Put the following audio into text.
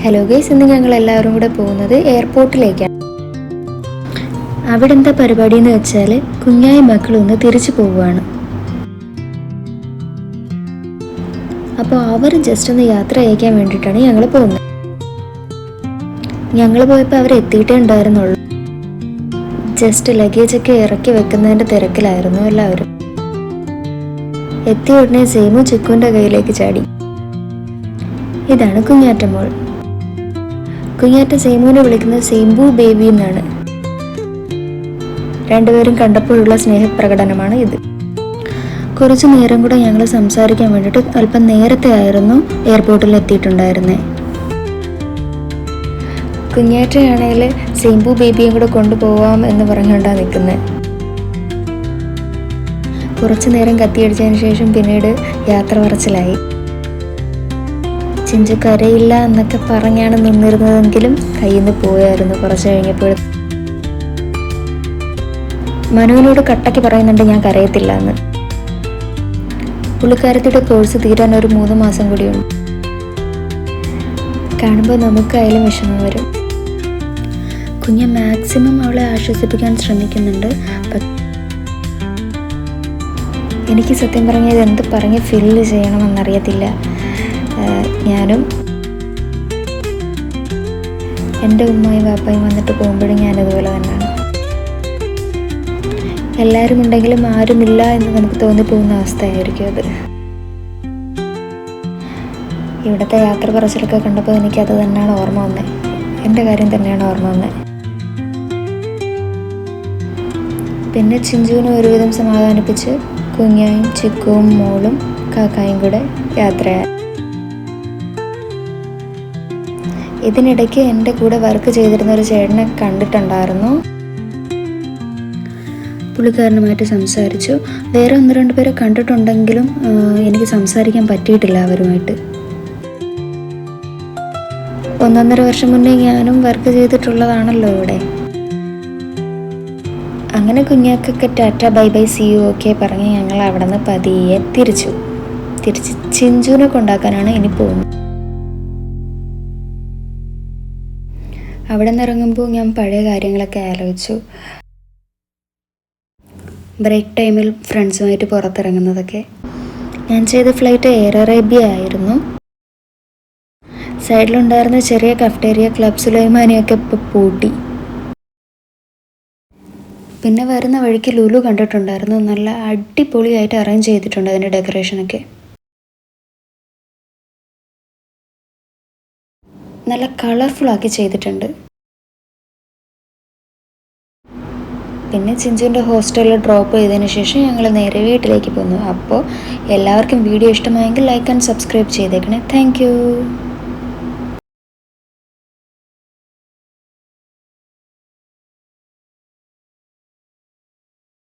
Hello guys, ഇന്ന് ഞങ്ങൾ എല്ലാവരും കൂടെ പോകുന്നത് എയർപോർട്ടിലേക്കാണ്. അവിടെ എന്താ പരിപാടി എന്ന് വെച്ചാൽ കുഞ്ഞായ മക്കളൊന്ന് തിരിച്ചു പോവുകയാണ്. അപ്പോൾ അവർ ജസ്റ്റ് ഒന്ന് യാത്ര അയക്കാൻ വേണ്ടിയിട്ടാണ് ഞങ്ങൾ പോകുന്നത്. ഞങ്ങൾ പോയപ്പോൾ അവർ എത്തിയിട്ടേ ഉണ്ടായിരുന്നുള്ളൂ. ജസ്റ്റ് ലഗേജൊക്കെ ഇറക്കി വെക്കുന്നതിൻ്റെ തിരക്കിലായിരുന്നു എല്ലാവരും. എത്തിയ ഉടനെ സെയിമു ചിക്കുവിൻ്റെ കയ്യിലേക്ക് ചാടി. ഇതാണ് കുഞ്ഞാറ്റ മോൾ. കുഞ്ഞാറ്റ സെയിമുവിനെ വിളിക്കുന്നത് സെയിംബു ബേബി എന്നാണ്. രണ്ടുപേരും കണ്ടപ്പോഴുള്ള സ്നേഹപ്രകടനമാണ് ഇത്. കുറച്ച് നേരം കൂടെ ഞങ്ങൾ സംസാരിക്കാൻ വേണ്ടിയിട്ട് അല്പം നേരത്തെ ആയിരുന്നു എയർപോർട്ടിൽ എത്തിയിട്ടുണ്ടായിരുന്നത്. കുഞ്ഞാറ്റയാണെങ്കിൽ സെയിംബു ബേബിയും കൂടെ കൊണ്ടുപോവാം എന്ന് പറഞ്ഞുകൊണ്ടാണ് നിൽക്കുന്നത്. കുറച്ചു നേരം കത്തിയടിച്ചതിന് ശേഷം പിന്നീട് യാത്ര പറച്ചിലായി. ചിഞ്ചു കരയില്ല എന്നൊക്കെ പറഞ്ഞാണ് നിന്നിരുന്നതെങ്കിലും കയ്യിൽ നിന്ന് പോയായിരുന്നു. കുറച്ച് കഴിഞ്ഞപ്പോൾ മനുവിനോട് കട്ടയ്ക്ക് പറയുന്നുണ്ട് ഞാൻ കരയത്തില്ല എന്ന്. പുള്ളിക്കാരത്തിയുടെ കോഴ്സ് തീരാൻ ഒരു 3 മാസം കൂടിയുണ്ട്. കാണുമ്പോൾ നമുക്കായാലും വിഷമം വരും. കുഞ്ഞ് മാക്സിമം അവളെ ആശ്വസിപ്പിക്കാൻ ശ്രമിക്കുന്നുണ്ട്. എനിക്ക് സത്യം പറഞ്ഞത് എന്ത് പറഞ്ഞ് ഫില്ല് ചെയ്യണമെന്നറിയത്തില്ല. ഞാനും എൻ്റെ ഉമ്മയും വാപ്പയും വന്നിട്ട് പോകുമ്പോഴും ഞാനതുപോലെ തന്നെയാണ്. എല്ലാവരും ഉണ്ടെങ്കിലും ആരുമില്ല എന്ന് നമുക്ക് തോന്നിപ്പോകുന്ന അവസ്ഥയായിരിക്കും അത്. ഇവിടുത്തെ യാത്ര പറച്ചിലൊക്കെ കണ്ടപ്പോൾ എനിക്കത് തന്നെയാണ് ഓർമ്മ വന്നത്. എൻ്റെ കാര്യം തന്നെയാണ് ഓർമ്മ വന്നത്. പിന്നെ ചിഞ്ചുവിനെ ഒരുവിധം സമാധാനിപ്പിച്ച് കുഞ്ഞായും ചിക്കുവും മോളും കാക്കായും കൂടെ യാത്രയായി. ഇതിനിടയ്ക്ക് എൻ്റെ കൂടെ വർക്ക് ചെയ്തിരുന്ന ഒരു ചേട്ടനെ കണ്ടിട്ടുണ്ടായിരുന്നു. പുള്ളിക്കാരനുമായിട്ട് സംസാരിച്ചു. വേറെ 1-2 പേരെ കണ്ടിട്ടുണ്ടെങ്കിലും എനിക്ക് സംസാരിക്കാൻ പറ്റിയിട്ടില്ല അവരുമായിട്ട്. 1-1.5 വർഷം മുന്നേ ഞാനും വർക്ക് ചെയ്തിട്ടുള്ളതാണല്ലോ ഇവിടെ. അങ്ങനെ കുഞ്ഞാക്കൊക്കെ tata bye bye see you ഒക്കെ പറഞ്ഞ് ഞങ്ങൾ അവിടെ നിന്ന് പതിയെ തിരിച്ച് ചിഞ്ചുവിനെ കൊണ്ടാക്കാനാണ് ഇനി പോകുന്നത്. അവിടെ നിന്ന് ഇറങ്ങുമ്പോൾ ഞാൻ പഴയ കാര്യങ്ങളൊക്കെ ആലോചിച്ചു. ബ്രേക്ക് ടൈമിൽ ഫ്രണ്ട്സുമായിട്ട് പുറത്തിറങ്ങുന്നതൊക്കെ. ഞാൻ ചെയ്ത ഫ്ലൈറ്റ് എയർ അറേബ്യ ആയിരുന്നു. സൈഡിലുണ്ടായിരുന്ന ചെറിയ കഫ്റ്റേരിയ ക്ലബ് സുലൈമാനിയൊക്കെ ഇപ്പോൾ പൂട്ടി. പിന്നെ വരുന്ന വഴിക്ക് ലുലു കണ്ടിട്ടുണ്ടായിരുന്നു. നല്ല അടിപൊളിയായിട്ട് അറേഞ്ച് ചെയ്തിട്ടുണ്ട് അതിൻ്റെ ഡെക്കറേഷനൊക്കെ. നല്ല കളർഫുള്ളാക്കി ചെയ്തിട്ടുണ്ട്. പിന്നെ ചിഞ്ചുവിൻ്റെ ഹോസ്റ്റലിൽ ഡ്രോപ്പ് ചെയ്തതിന് ശേഷം ഞങ്ങൾ നേരെ വീട്ടിലേക്ക് പോന്നു. അപ്പോൾ എല്ലാവർക്കും വീഡിയോ ഇഷ്ടമായെങ്കിൽ ലൈക്ക് ആൻഡ് സബ്സ്ക്രൈബ് ചെയ്തേക്കണേ. Thank you.